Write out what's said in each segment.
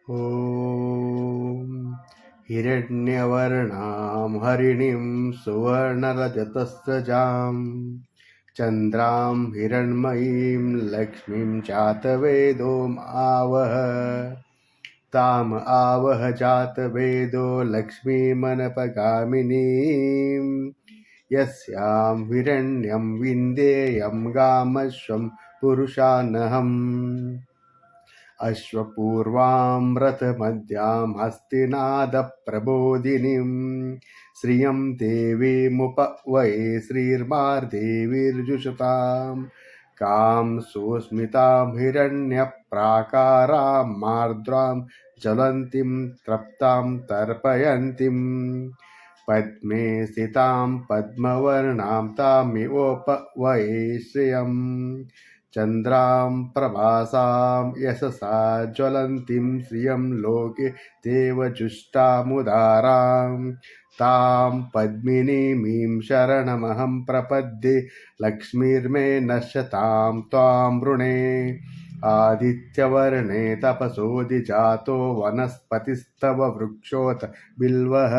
ॐ हिरण्यवर्णां हरिणीं सुवर्णरजतस्रजां चन्द्रां हिरण्मयीं लक्ष्मीं जातवेदो आवह ताम आवह जातवेदो लक्ष्मीमनपगामिनीं यस्यां हिरण्यं विन्देयं गामश्वं पुरुषानहम् अश्वपूर्वां रथमद्यां हस्तिनादप्रबोधिनीं श्रियं देवीमुपवये श्रीर्मार्देवीर्जुषतां कां सुस्मितां हिरण्यप्राकारां मार्द्रां ज्वलन्तीं तृप्तां तर्पयन्तीं पद्मे स्थितां पद्मवर्णां तामिवोपवये श्रियम् चन्द्रां प्रभासां यशसा ज्वलन्तीं श्रियं लोके देवजुष्टामुदारां तां पद्मिनीमीं शरणमहं प्रपद्ये लक्ष्मीर्मे नश्यतां त्वां वृणे आदित्यवर्णे तपसोऽधिजातो वनस्पतिस्तव वृक्षोत बिल्वः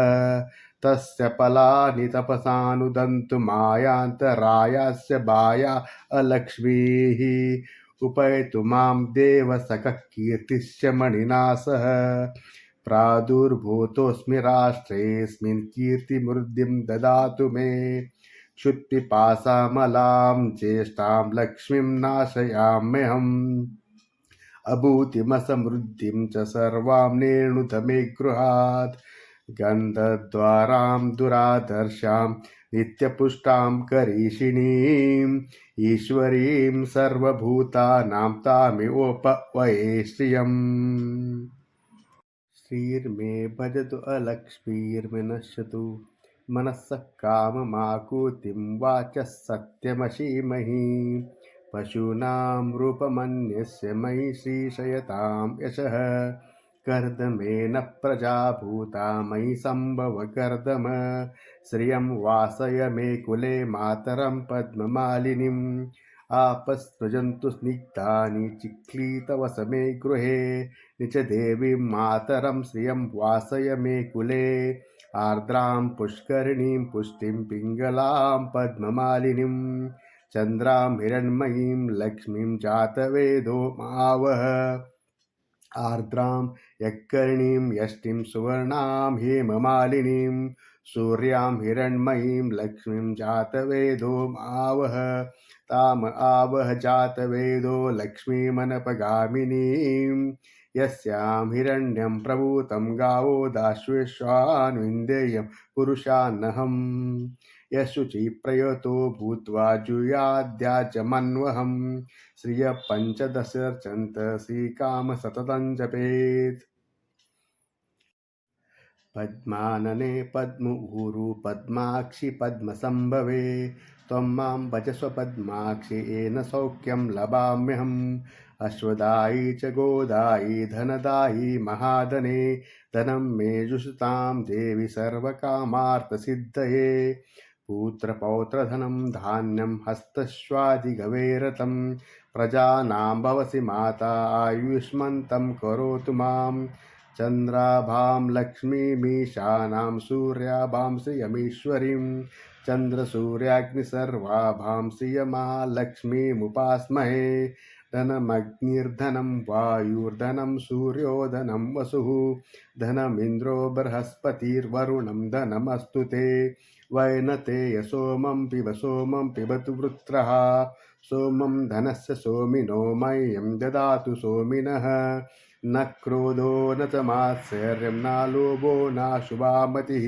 तस्य फलानि तपसानुदन्तु मायान्तरायास्य बाया अलक्ष्मीः उपैतु मां देवसखः कीर्तिश्च मणिना सह प्रादुर्भूतोऽस्मि राष्ट्रेऽस्मिन् कीर्तिमृद्धिं ददातु मे क्षुत्पिपासामलां ज्येष्ठां लक्ष्मीं नाशयाम्यहम् अभूतिमसमृद्धिं च सर्वां नेणुत मे गृहात् गन्धद्वारां दुरादर्शां नित्यपुष्टां करीषिणीम् ईश्वरीं सर्वभूतानां तामिवोपवये श्रियम् श्रीर्मे भजतु अलक्ष्मीर्विनश्यतु मनसः काममाकुतिं वाचः सत्यमशीमहि पशूनां रूपमन्यस्य मयि श्रीशयतां यशः कर्दमेन प्रजा भूता मयि सम्भव कर्दम श्रियं वासय मे कुले मातरं पद्ममालिनीम् आपस्पृजन्तु स्निग्धानि चिक्लीतवसमे गृहे निच देवीं मातरं श्रियं वासय मे कुले आर्द्रां पुष्करिणीं पुष्टिं पिङ्गलां पद्ममालिनीं चन्द्रां हिरण्मयीं लक्ष्मीं जातवेदो मावह आर्द्रां यक्कर्णीं यष्टिं सुवर्णां हेममालिनीं सूर्यां हिरण्मयीं लक्ष्मीं जातवेदो आवह ताम आवह जातवेदो लक्ष्मीमनपगामिनीं यस्यां हिरण्यं प्रभूतं गावो दाश्वेश्वान्विन्देयं पुरुषान्नहम् यशुचि प्रयतो भूत्वा जुयाद्याचमन्वहम् श्रिय पञ्चदशर्चन्त श्रीकाम सततं जपेत् पद्मानने पद्मऊरु पद्माक्षि पद्मसम्भवे त्वं मां भजस्व पद्माक्षि येन सौख्यं लभाम्यहम् अश्वदायी च गोदायी धनदायी महाधने धनं मे जुषतां देवि सर्वकामार्थसिद्धये पुत्रपौत्रधनं धान्यं हस्तश्वादिगवेरतं प्रजानां भवसि माता आयुष्मन्तं करोतु मां चन्द्राभां लक्ष्मीमीशानां सूर्याभां श्रियमीश्वरीं चन्द्रसूर्याग्निसर्वाभां श्रियमालक्ष्मीमुपास्महे धनमग्निर्धनं वायुर्धनं सूर्योधनं वसुः धनमिन्द्रो बृहस्पतिर्वरुणं धनमस्तु ते वैनते सोमं पिबतु वृत्रः सोमं धनस्य सोमिनो मह्यं ददातु सोमिनः न क्रोधो न च मात्सर्यं न लोभो न शुभामतिः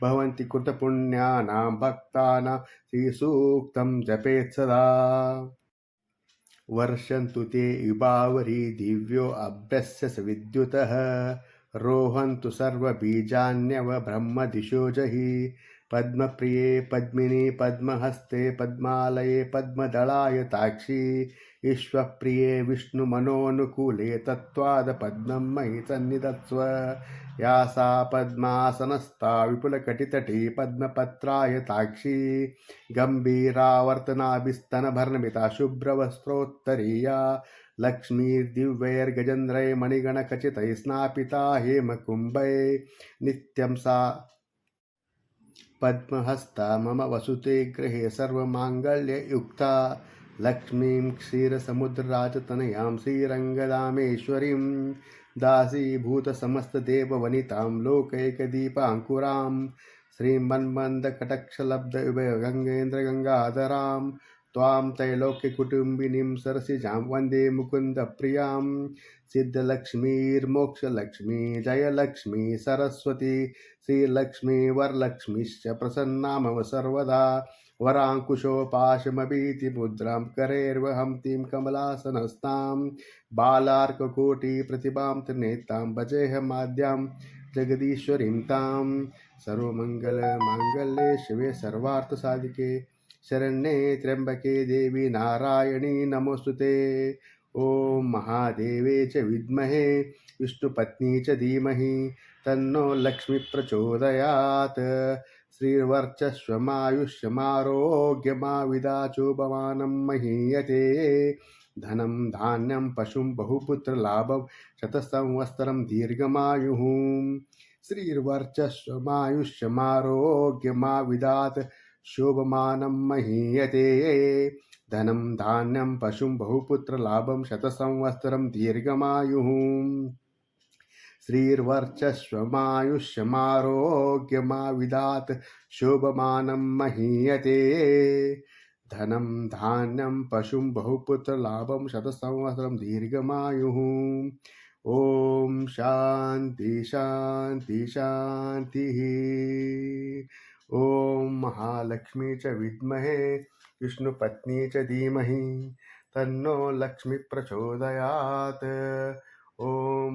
भवन्ति कृतपुण्यानां भक्तानां श्रीसूक्तं जपेत् सदा वर्षन्तु ते युवावरी दिव्यो अभ्यस्य स विद्युतः रोहन्तु सर्वबीजान्यव ब्रह्मदिशो जहि पद्मप्रिये पद्मिनी पद्महस्ते पद्मालये पद्मदलाय ताक्षी विश्वप्रिये विष्णुमनोनुकूले तत्त्वाद पद्मं मयि सन्निधत्स्व या सा पद्मासनस्था विपुलकटितटी पद्मपत्राय ताक्षी गम्भीरावर्तनाभिस्तनभर्णमिता शुभ्रवस्त्रोत्तरीया लक्ष्मीर्दिव्यैर्गजेन्द्रैः मणिगणखचितैः स्नापिता हेमकुम्भैः नित्यं सा पद्महस्ता मम वसुते गृहे सर्वमाङ्गल्ययुक्ता लक्ष्मीं क्षीरसमुद्रराजतनयां श्रीरङ्गदामेश्वरीं दासीभूतसमस्तदेववनितां लोकैकदीपाङ्कुरां श्रीमन्मन्दकटक्षलब्धगङ्गेन्द्रगङ्गाधरां त्वां त्रैलोक्यकुटुम्बिनीं सरसिजां वन्दे मुकुन्दप्रियां सिद्धलक्ष्मीर्मोक्षलक्ष्मी जयलक्ष्मी सरस्वती श्रीलक्ष्मी वरलक्ष्मीश्च प्रसन्ना मम सर्वदा वराङ्कुशोपाशमभीतिमुद्रां करैर्वहं तीं कमलासनस्तां बालार्ककोटिप्रतिभां त्रिनेत्रां भजेऽहमाद्यां जगदीश्वरीं तां सर्वमङ्गलमाङ्गल्ये शिवे सर्वार्थसाधिके शरण्ये त्र्यम्बके देवी नारायणी नमोऽस्तुते। ॐ महादेवे च विद्महे विष्णुपत्नी च धीमहि तन्नो लक्ष्मी प्रचोदयात् श्रीर्वर्चस्वमायुष्यमारोग्यमाविदाचोपमानं महीयते धनं धान्यं पशुं बहुपुत्रलाभं शतसंवत्सरं दीर्घमायुः श्रीर्वर्चस्वमायुष्यमारोग्यमाविदात् शोभमानं महीयते धनं धान्यं पशुं बहुपुत्रलाभं शतसंवत्सरं दीर्घमायुः श्रीर्वर्चस्वमायुष्यमारोग्यमाविदात् शोभमानं महीयते धनं धान्यं पशुं बहुपुत्रलाभं शतसंवत्सरं दीर्घमायुः ॐ शान्ति शान्ति शान्तिः। ॐ महालक्ष्मी च विद्महे विष्णुपत्नी च धीमहि तन्नो लक्ष्मी प्रचोदयात्। ॐ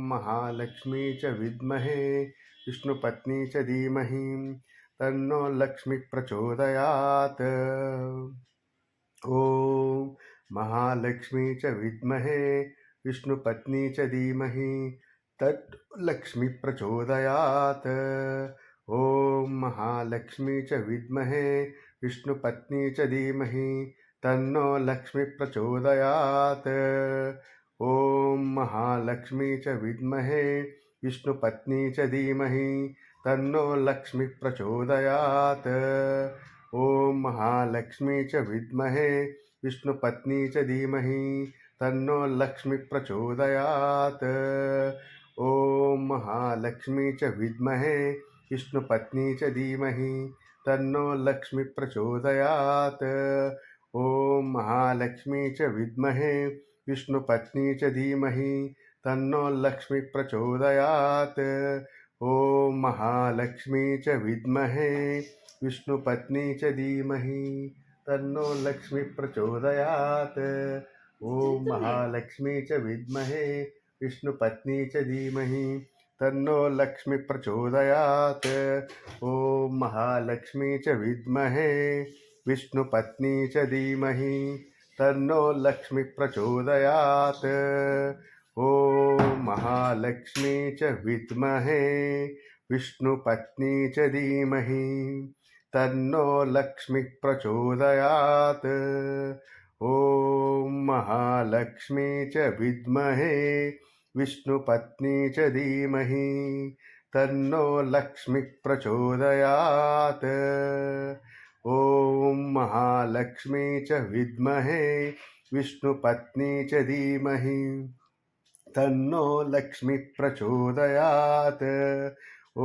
महालक्ष्मी च विद्महे विष्णुपत्नी च धीमहि तन्नो लक्ष्मी प्रचोदयात्। ॐ महालक्ष्मी च विद्महे विष्णुपत्नी च धीमहि तत् लक्ष्मी प्रचोदयात्। ॐ महालक्ष्मी च विद्महे विष्णुपत्नी च धीमहि तन्नो लक्ष्मी प्रचोदयात्। ॐ महालक्ष्मी च विद्महे विष्णुपत्नी च धीमहि तन्नो लक्ष्मी प्रचोदयात्। ॐ महालक्ष्मी च विद्महे विष्णुपत्नी च धीमहि तन्नो लक्ष्मी प्रचोदयात्। ॐ महालक्ष्मी च विद्महे विष्णुपत्नी च धीमहि तन्नो लक्ष्मी प्रचोदयात्। ॐ महालक्ष्मी च विद्महे विष्णुपत्नी च धीमहि तन्नो लक्ष्मी प्रचोदयात्। ॐ महालक्ष्मी च विद्महे विष्णुपत्नी च धीमहि तन्नो लक्ष्मी प्रचोदयात्। ॐ महालक्ष्मी च विद्महे विष्णुपत्नी च धीमहि तन्नो लक्ष्मी प्रचोदयात्। ॐ महालक्ष्मी च विद्महे विष्णुपत्नी च धीमहि तन्नो लक्ष्मी प्रचोदयात्। ॐ महालक्ष्मी च विद्महे विष्णुपत्नी च धीमहि तन्नो लक्ष्मी प्रचोदयात्। ॐ महालक्ष्मी च विद्महे विष्णुपत्नी च धीमहि तन्नो लक्ष्मी प्रचोदयात्। ॐ महालक्ष्मी च विद्महे विष्णुपत्नी च धीमहि तन्नो लक्ष्मी प्रचोदयात्। ॐ